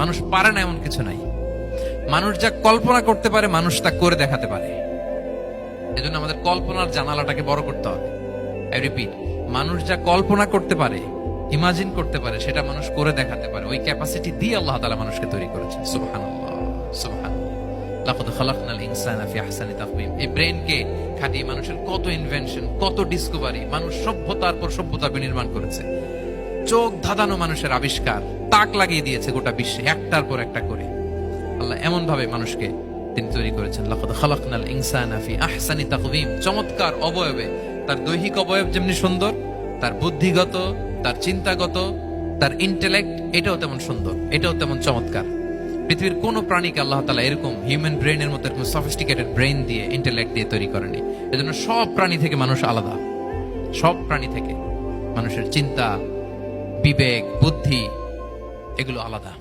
মানুষ পারে না এমন কিছু নাই। মানুষ যা কল্পনা করতে পারে মানুষ তা করে দেখাতে পারে। এজন্য আমাদের কল্পনার জানালাটাকে বড় করতে হবে। আই রিপিট, মানুষ যা কল্পনা করতে পারে, ইমাজিন করতে পারে, সেটা মানুষ করে দেখাতে পারে। ওই ক্যাপাসিটি দিয়ে আল্লাহ তাআলা মানুষকে তৈরি করেছেন। সুবহানাল্লাহ, সুবহানাল্লাহ। লাকাদ খালাকনাল ইনসানা ফি আহসানি তাকওয়িম। এই ব্রেনকে খাটিয়ে মানুষের কত ইনভেনশন, কত ডিসকভারি, মানুষ সভ্যতার পর সভ্যতা বিনির্মাণ করেছে। চোখ ধাঁধানো মানুষের আবিষ্কার তাক লাগিয়ে দিয়েছে গোটা বিশ্বে, একটার পর একটা করে। আল্লাহ এমন ভাবে মানুষকে তিনি তৈরি করেছেন। লাকাদ খালাকনাল ইনসানা ফি আহসানি তাকওয়িম। চমৎকার অবয়বে, তার দৈহিক অবয়ব যেমনি সুন্দর, তার বুদ্ধিগত, তার চিন্তাগত, তার ইন্টেলেক্ট, এটাও তেমন সুন্দর, এটাও তেমন চমৎকার। পৃথিবীর কোন প্রাণীকে আল্লাহ তাআলা এরকম হিউম্যান ব্রেনের মতো এরকম সফিস্টিকেটেড ব্রেন দিয়ে, ইন্টেলেক্ট দিয়ে তৈরি করেনি। এজন্য সব প্রাণী থেকে মানুষ আলাদা। সব প্রাণী থেকে মানুষের চিন্তা, বিবেক, বুদ্ধি এগুলো আলাদা।